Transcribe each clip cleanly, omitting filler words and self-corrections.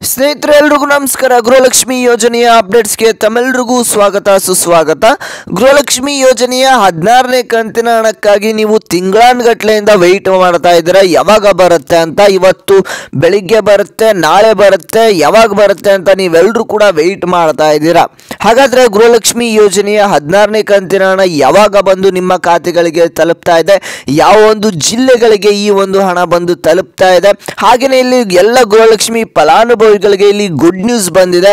ಸ್ನೇಹಿತರೆ ಎಲ್ರಿಗೂ ನಮಸ್ಕಾರ. ಗೃಹಲಕ್ಷ್ಮಿ ಯೋಜನೆಯ ಅಪ್ಡೇಟ್ಸ್ಗೆ ತಮ್ಮೆಲ್ಲರಿಗೂ ಸ್ವಾಗತ ಸುಸ್ವಾಗತ. ಗೃಹಲಕ್ಷ್ಮಿ ಯೋಜನೆಯ 16ನೇ ಕಂತಿನ ಹಣಕ್ಕಾಗಿ ನೀವು ತಿಂಗಳಾನುಗಟ್ಲೆಯಿಂದ ವೆಯ್ಟ್ ಮಾಡ್ತಾ ಇದ್ದೀರಾ ಯಾವಾಗ ಬರುತ್ತೆ ಅಂತ. ಇವತ್ತು ಬೆಳಿಗ್ಗೆ ಬರುತ್ತೆ, ನಾಳೆ ಬರುತ್ತೆ, ಯಾವಾಗ ಬರುತ್ತೆ ಅಂತ ನೀವೆಲ್ಲರೂ ಕೂಡ ವೆಯ್ಟ್ ಮಾಡ್ತಾ ಇದ್ದೀರಾ. ಹಾಗಾದರೆ ಗೃಹಲಕ್ಷ್ಮಿ ಯೋಜನೆಯ 16ನೇ ಕಂತಿನ ಹಣ ಯಾವಾಗ ಬಂದು ನಿಮ್ಮ ಖಾತೆಗಳಿಗೆ ತಲುಪ್ತಾ ಇದೆ, ಯಾವ ಒಂದು ಜಿಲ್ಲೆಗಳಿಗೆ ಈ ಒಂದು ಹಣ ಬಂದು ತಲುಪ್ತಾ ಇದೆ, ಹಾಗೆಯೇ ಇಲ್ಲಿ ಎಲ್ಲ ಗೃಹಲಕ್ಷ್ಮಿ ಫಲಾನುಭವಿಗಳಿಗೆ ಇಲ್ಲಿ ಗುಡ್ ನ್ಯೂಸ್ ಬಂದಿದೆ.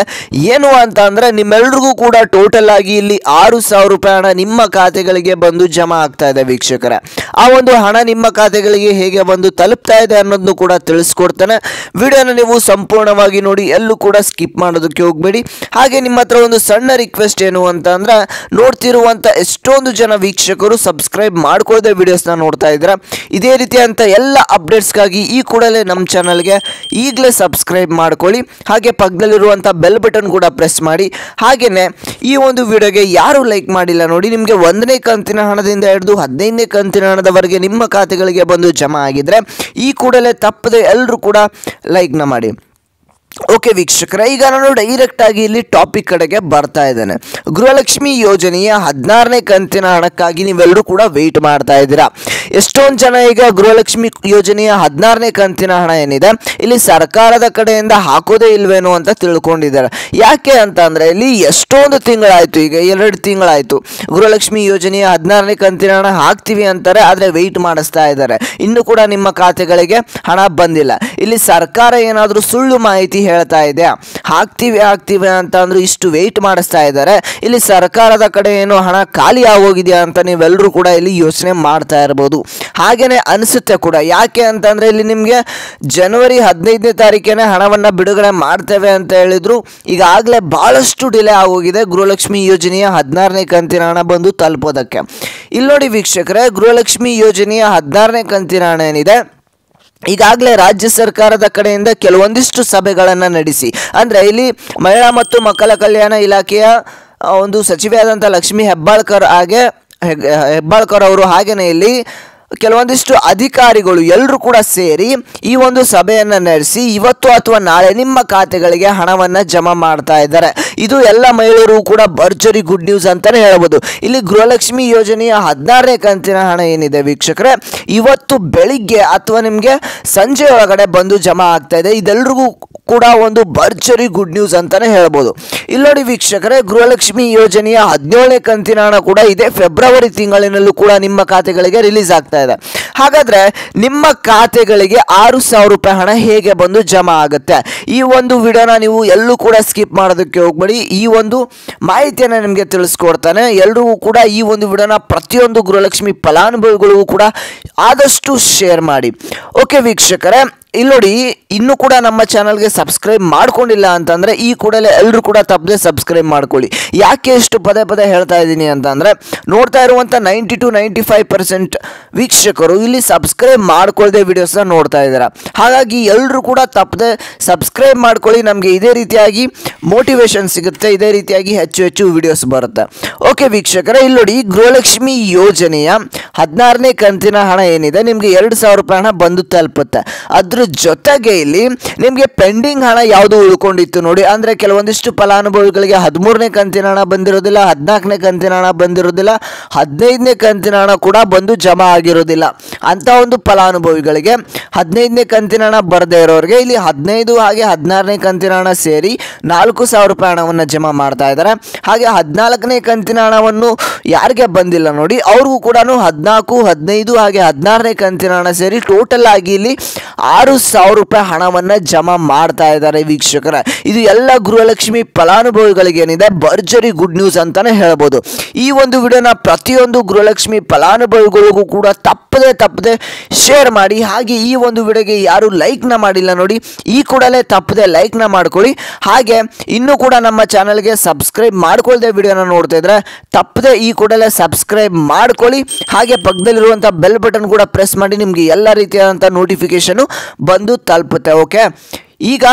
ಏನು ಅಂತ ಅಂದ್ರೆ ನಿಮ್ಮೆಲ್ರಿಗೂ ಕೂಡ ಟೋಟಲ್ ಆಗಿ ಇಲ್ಲಿ 6,000 ರೂಪಾಯಿ ಹಣ ನಿಮ್ಮ ಖಾತೆಗಳಿಗೆ ಬಂದು ಜಮಾ ಆಗ್ತಾ ಇದೆ ವೀಕ್ಷಕರೇ. ಆ ಒಂದು ಹಣ ನಿಮ್ಮ ಖಾತೆಗಳಿಗೆ ಹೇಗೆ ಬಂದು ತಲುಪ್ತಾ ಇದೆ ಅನ್ನೋದನ್ನು ಕೂಡ ತಿಳಿಸ್ಕೊಡ್ತಾನೆ. ವಿಡಿಯೋನ ನೀವು ಸಂಪೂರ್ಣವಾಗಿ ನೋಡಿ, ಎಲ್ಲೂ ಕೂಡ ಸ್ಕಿಪ್ ಮಾಡೋದಕ್ಕೆ ಹೋಗಬೇಡಿ. ಹಾಗೆ ನಿಮ್ಮ ಹತ್ರ ಒಂದು ಸಣ್ಣ ರಿಕ್ವೆಸ್ಟ್ ಏನು ಅಂತ ಅಂದ್ರೆ, ನೋಡ್ತಿರುವಂತ ಎಷ್ಟೊಂದು ಜನ ವೀಕ್ಷಕರು ಸಬ್ಸ್ಕ್ರೈಬ್ ಮಾಡ್ಕೊಳ್ಳದೆ ವಿಡಿಯೋಸ್ನ ನೋಡ್ತಾ ಇದ್ದೀರಾ. ಇದೇ ರೀತಿಯಂತ ಎಲ್ಲ ಅಪ್ಡೇಟ್ಸ್ಗಾಗಿ ಈ ಕೂಡಲೇ ನಮ್ಮ ಚಾನಲ್ಗೆ ಈಗಲೇ ಸಬ್ಸ್ಕ್ರೈಬ್ ಮಾಡ್ಕೊಳ್ಳಿ. ಹಾಗೆ ಪಕ್ಕದಲ್ಲಿರುವಂಥ ಬೆಲ್ ಬಟನ್ ಕೂಡ ಪ್ರೆಸ್ ಮಾಡಿ. ಹಾಗೆಯೇ ಈ ಒಂದು ವಿಡಿಯೋಗೆ ಯಾರು ಲೈಕ್ ಮಾಡಿಲ್ಲ ನೋಡಿ, ನಿಮಗೆ 1ನೇ ಕಂತಿನ ಹಣದಿಂದ ಹಿಡಿದು 15ನೇ ಕಂತಿನ ಹಣದವರೆಗೆ ನಿಮ್ಮ ಖಾತೆಗಳಿಗೆ ಬಂದು ಜಮಾ ಆಗಿದ್ರೆ ಈ ಕೂಡಲೇ ತಪ್ಪದೆ ಎಲ್ಲರೂ ಕೂಡ ಲೈಕ್ನ ಮಾಡಿ. ಓಕೆ ವೀಕ್ಷಕರೇ, ಈಗ ನಾನು ಡೈರೆಕ್ಟ್ ಆಗಿ ಇಲ್ಲಿ ಟಾಪಿಕ್ ಕಡೆಗೆ ಬರ್ತಾ ಇದ್ದೇನೆ. ಗೃಹಲಕ್ಷ್ಮಿ ಯೋಜನೆಯ 16ನೇ ಕಂತಿನ ಹಣಕ್ಕಾಗಿ ನೀವೆಲ್ಲರೂ ಕೂಡ ವೆಯ್ಟ್ ಮಾಡ್ತಾ ಇದ್ದೀರಾ. ಎಷ್ಟೊಂದು ಜನ ಈಗ ಗೃಹಲಕ್ಷ್ಮಿ ಯೋಜನೆಯ 16ನೇ ಕಂತಿನ ಹಣ ಏನಿದೆ ಇಲ್ಲಿ ಸರ್ಕಾರದ ಕಡೆಯಿಂದ ಹಾಕೋದೇ ಇಲ್ವೇನೋ ಅಂತ ತಿಳ್ಕೊಂಡಿದ್ದಾರೆ. ಯಾಕೆ ಅಂತ ಅಂದರೆ ಇಲ್ಲಿ ಎಷ್ಟೊಂದು ತಿಂಗಳಾಯಿತು, ಈಗ 2 ತಿಂಗಳಾಯಿತು ಗೃಹಲಕ್ಷ್ಮಿ ಯೋಜನೆಯ 16ನೇ ಕಂತಿನ ಹಣ ಹಾಕ್ತೀವಿ ಅಂತಾರೆ, ಆದರೆ ವೆಯ್ಟ್ ಮಾಡಿಸ್ತಾ ಇದ್ದಾರೆ. ಇನ್ನೂ ಕೂಡ ನಿಮ್ಮ ಖಾತೆಗಳಿಗೆ ಹಣ ಬಂದಿಲ್ಲ. ಇಲ್ಲಿ ಸರ್ಕಾರ ಏನಾದರೂ ಸುಳ್ಳು ಮಾಹಿತಿ ಹೇಳ್ತಾ ಇದೆ, ಹಾಕ್ತೀವಿ ಅಂತ ಅಂದ್ರು ಇಷ್ಟು ವೆಯ್ಟ್ ಮಾಡಿಸ್ತಾ ಇದ್ದಾರೆ. ಇಲ್ಲಿ ಸರ್ಕಾರದ ಕಡೆ ಏನೋ ಹಣ ಖಾಲಿ ಆಗೋಗಿದೆಯಾ ಅಂತ ನೀವೆಲ್ಲರೂ ಕೂಡ ಇಲ್ಲಿ ಯೋಚನೆ ಮಾಡ್ತಾ ಇರ್ಬೋದು. ಹಾಗೇನೆ ಅನಿಸುತ್ತೆ ಕೂಡ. ಯಾಕೆ ಅಂತಂದ್ರೆ ಇಲ್ಲಿ ನಿಮಗೆ ಜನವರಿ 15ನೇ ತಾರೀಕಿನ ಹಣವನ್ನು ಬಿಡುಗಡೆ ಮಾಡ್ತೇವೆ ಅಂತ ಹೇಳಿದ್ರು. ಈಗಾಗಲೇ ಬಹಳಷ್ಟು ಡಿಲೇ ಆಗೋಗಿದೆ ಗೃಹಲಕ್ಷ್ಮಿ ಯೋಜನೆಯ 16ನೇ ಕಂತಿನ ಹಣ ಬಂದು ತಲುಪೋದಕ್ಕೆ. ಇಲ್ಲಿ ನೋಡಿ ವೀಕ್ಷಕರೇ, ಗೃಹಲಕ್ಷ್ಮಿ ಯೋಜನೆಯ 16ನೇ ಕಂತಿನ ಹಣ ಏನಿದೆ ಈಗಾಗಲೇ ರಾಜ್ಯ ಸರ್ಕಾರದ ಕಡೆಯಿಂದ ಕೆಲವೊಂದಿಷ್ಟು ಸಭೆಗಳನ್ನು ನಡೆಸಿ, ಅಂದರೆ ಇಲ್ಲಿ ಮಹಿಳಾ ಮತ್ತು ಮಕ್ಕಳ ಕಲ್ಯಾಣ ಇಲಾಖೆಯ ಒಂದು ಸಚಿವೆಯಾದಂಥ ಲಕ್ಷ್ಮೀ ಹೆಬ್ಬಾಳ್ಕರ್ ಅವರು ಹಾಗೆಯೇ ಇಲ್ಲಿ ಕೆಲವೊಂದಿಷ್ಟು ಅಧಿಕಾರಿಗಳು ಎಲ್ಲರೂ ಕೂಡ ಸೇರಿ ಈ ಒಂದು ಸಭೆಯನ್ನು ನಡೆಸಿ ಇವತ್ತು ಅಥವಾ ನಾಳೆ ನಿಮ್ಮ ಖಾತೆಗಳಿಗೆ ಹಣವನ್ನು ಜಮಾ ಮಾಡ್ತಾ ಇದ್ದಾರೆ. ಇದು ಎಲ್ಲ ಮಹಿಳೆಯರು ಕೂಡ ಭರ್ಜರಿ ಗುಡ್ ನ್ಯೂಸ್ ಅಂತಲೇ ಹೇಳ್ಬೋದು. ಇಲ್ಲಿ ಗೃಹಲಕ್ಷ್ಮಿ ಯೋಜನೆಯ 16ನೇ ಕಂತಿನ ಹಣ ಏನಿದೆ ವೀಕ್ಷಕರೇ, ಇವತ್ತು ಬೆಳಿಗ್ಗೆ ಅಥವಾ ನಿಮಗೆ ಸಂಜೆ ಒಳಗಡೆ ಬಂದು ಜಮಾ ಆಗ್ತಾ ಇದೆ. ಇದೆಲ್ಲರಿಗೂ ಕೂಡ ಒಂದು ಭರ್ಜರಿ ಗುಡ್ ನ್ಯೂಸ್ ಅಂತಾನೆ ಹೇಳ್ಬೋದು. ಇಲ್ಲಿ ನೋಡಿ ವೀಕ್ಷಕರೇ, ಗೃಹಲಕ್ಷ್ಮಿ ಯೋಜನೆಯ 17ನೇ ಕಂತಿನ ಹಣ ಕೂಡ ಇದೆ ಫೆಬ್ರವರಿ ತಿಂಗಳಿನಲ್ಲೂ ಕೂಡ ನಿಮ್ಮ ಖಾತೆಗಳಿಗೆ ರಿಲೀಸ್ ಆಗ್ತಾ ಇದೆ. ಹಾಗಾದ್ರೆ ನಿಮ್ಮ ಖಾತೆಗಳಿಗೆ 6,000 ರೂಪಾಯಿ ಹಣ ಹೇಗೆ ಬಂದು ಜಮಾ ಆಗುತ್ತೆ, ಈ ಒಂದು ವಿಡಿಯೋನ ನೀವು ಎಲ್ಲೂ ಕೂಡ ಸ್ಕಿಪ್ ಮಾಡೋದಕ್ಕೆ ಹೋಗ್ಬೇಡಿ. ಈ ಒಂದು ಮಾಹಿತಿಯನ್ನು ನಿಮಗೆ ತಿಳಿಸ್ಕೊಡ್ತಾನೆ. ಎಲ್ಲರಿಗೂ ಕೂಡ ಈ ಒಂದು ವಿಡಿಯೋನ ಪ್ರತಿಯೊಂದು ಗೃಹಲಕ್ಷ್ಮಿ ಫಲಾನುಭವಿಗಳಿಗೂ ಕೂಡ ಆದಷ್ಟು ಶೇರ್ ಮಾಡಿ. ಓಕೆ ವೀಕ್ಷಕರೇ, ಇಲ್ಲಿ ನೋಡಿ, ಇನ್ನೂ ಕೂಡ ನಮ್ಮ ಚಾನಲ್ಗೆ ಸಬ್ಸ್ಕ್ರೈಬ್ ಮಾಡ್ಕೊಂಡಿಲ್ಲ ಅಂತಂದರೆ ಈ ಕೂಡಲೇ ಎಲ್ಲರೂ ಕೂಡ ತಪ್ಪದೆ ಸಬ್ಸ್ಕ್ರೈಬ್ ಮಾಡ್ಕೊಳ್ಳಿ. ಯಾಕೆ ಇಷ್ಟು ಪದೇ ಹೇಳ್ತಾ ಇದ್ದೀನಿ ಅಂತಂದರೆ, ನೋಡ್ತಾ ಇರುವಂಥ 90 to 95% ವೀಕ್ಷಕರು ಇಲ್ಲಿ ಸಬ್ಸ್ಕ್ರೈಬ್ ಮಾಡ್ಕೊಳ್ಳದೆ ವಿಡಿಯೋಸ್ನ ನೋಡ್ತಾ ಇದ್ದಾರೆ. ಹಾಗಾಗಿ ಎಲ್ಲರೂ ಕೂಡ ತಪ್ಪದೆ ಸಬ್ಸ್ಕ್ರೈಬ್ ಮಾಡ್ಕೊಳ್ಳಿ. ನಮಗೆ ಇದೇ ರೀತಿಯಾಗಿ ಮೋಟಿವೇಶನ್ ಸಿಗುತ್ತೆ, ಇದೇ ರೀತಿಯಾಗಿ ಹೆಚ್ಚು ವಿಡಿಯೋಸ್ ಬರುತ್ತೆ. ಓಕೆ ವೀಕ್ಷಕರೇ, ಇಲ್ಲಿ ನೋಡಿ, ಗೃಹಲಕ್ಷ್ಮಿ ಯೋಜನೆಯ 16ನೇ ಕಂತಿನ ಹಣ ಏನಿದೆ ನಿಮಗೆ 2,000 ರೂಪಾಯಿ ಹಣ ಬಂದು ತಲುಪುತ್ತೆ. ಅದ್ರ ಜೊತೆಗೆ ಇಲ್ಲಿ ನಿಮಗೆ ಪೆಂಡಿಂಗ್ ಹಣ ಯಾವುದು ಉಳ್ಕೊಂಡಿತ್ತು ನೋಡಿ, ಅಂದರೆ ಕೆಲವೊಂದಿಷ್ಟು ಫಲಾನುಭವಿಗಳಿಗೆ 13ನೇ ಕಂತಿನ ಹಣ ಬಂದಿರೋದಿಲ್ಲ, 14ನೇ ಕಂತಿನ ಹಣ ಬಂದಿರೋದಿಲ್ಲ, 15ನೇ ಕಂತಿನ ಹಣ ಕೂಡ ಬಂದು ಜಮಾ ಆಗಿರೋದಿಲ್ಲ. ಅಂತ ಒಂದು ಫಲಾನುಭವಿಗಳಿಗೆ 15ನೇ ಕಂತಿನ ಹಣ ಬರದೇ ಇರೋರಿಗೆ ಇಲ್ಲಿ 15 ಹಾಗೆ 16ನೇ ಕಂತಿನ ಹಣ ಸೇರಿ 4,000 ರೂಪಾಯಿ ಹಣವನ್ನು ಜಮಾ ಮಾಡ್ತಾ ಇದ್ದಾರೆ. ಹಾಗೆ 14ನೇ ಕಂತಿನ ಹಣವನ್ನು ಯಾರಿಗೆ ಬಂದಿಲ್ಲ ನೋಡಿ, ಅವ್ರಿಗೂ ಕೂಡ 14, 15 ಹಾಗೆ 16ನೇ ಕಂತಿನ ಹಣ ಸೇರಿ ಟೋಟಲ್ ಆಗಿ ಇಲ್ಲಿ 6,000 ರೂಪಾಯಿ ಹಣವನ್ನು ಜಮಾ ಮಾಡ್ತಾ ಇದ್ದಾರೆ ವೀಕ್ಷಕರ. ಇದು ಎಲ್ಲ ಗೃಹಲಕ್ಷ್ಮಿ ಫಲಾನುಭವಿಗಳಿಗೆ ಏನಿದೆ ಭರ್ಜರಿ ಗುಡ್ ನ್ಯೂಸ್ ಅಂತಾನೆ ಹೇಳ್ಬೋದು. ಈ ಒಂದು ವಿಡಿಯೋನ ಪ್ರತಿಯೊಂದು ಗೃಹಲಕ್ಷ್ಮಿ ಫಲಾನುಭವಿಗಳಿಗೂ ಕೂಡ ತಪ್ಪದೆ ಶೇರ್ ಮಾಡಿ. ಹಾಗೆ ಈ ಒಂದು ವಿಡಿಯೋಗೆ ಯಾರು ಲೈಕ್ನ ಮಾಡಿಲ್ಲ ನೋಡಿ, ಈ ಕೂಡಲೇ ತಪ್ಪದೆ ಲೈಕ್ನ ಮಾಡ್ಕೊಳ್ಳಿ. ಹಾಗೆ ಇನ್ನೂ ಕೂಡ ನಮ್ಮ ಚಾನಲ್ಗೆ ಸಬ್ಸ್ಕ್ರೈಬ್ ಮಾಡ್ಕೊಳ್ಳದೆ ವಿಡಿಯೋನ ನೋಡ್ತಾ ಇದ್ರೆ ತಪ್ಪದೆ ಈ ಕೂಡಲೇ ಸಬ್ಸ್ಕ್ರೈಬ್ ಮಾಡ್ಕೊಳ್ಳಿ. ಹಾಗೆ ಪಕ್ಕದಲ್ಲಿರುವಂಥ ಬೆಲ್ ಬಟನ್ ಕೂಡ ಪ್ರೆಸ್ ಮಾಡಿ, ನಿಮಗೆ ಎಲ್ಲ ರೀತಿಯಾದಂಥ ನೋಟಿಫಿಕೇಶನ್ ಬಂದು ತಲುಪುತ್ತೆ. ಓಕೆ, ಈಗ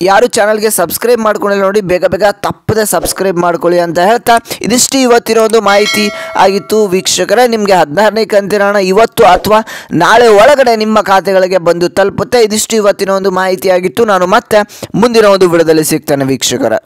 ಯಾರು ಚಾನಲ್ಗೆ ಸಬ್ಸ್ಕ್ರೈಬ್ ಮಾಡ್ಕೊಂಡಿಲ್ಲ ನೋಡಿ, ಬೇಗ ಬೇಗ ತಪ್ಪದೆ ಸಬ್ಸ್ಕ್ರೈಬ್ ಮಾಡ್ಕೊಳ್ಳಿ ಅಂತ ಹೇಳ್ತಾ ಇದಿಷ್ಟು ಇವತ್ತಿನ ಒಂದು ಮಾಹಿತಿ ಆಗಿತ್ತು ವೀಕ್ಷಕರೇ. ನಿಮಗೆ 16ನೇ ಕಂತಿನ ಹಣ ಇವತ್ತು ಅಥವಾ ನಾಳೆ ಒಳಗಡೆ ನಿಮ್ಮ ಖಾತೆಗಳಿಗೆ ಬಂದು ತಲುಪುತ್ತೆ. ಇದಿಷ್ಟು ಇವತ್ತಿನ ಒಂದು ಮಾಹಿತಿ ಆಗಿತ್ತು. ನಾನು ಮತ್ತೆ ಮುಂದಿನ ಒಂದು ವಿಡಿಯೋದಲ್ಲಿ ಸಿಗ್ತೇನೆ ವೀಕ್ಷಕರೇ.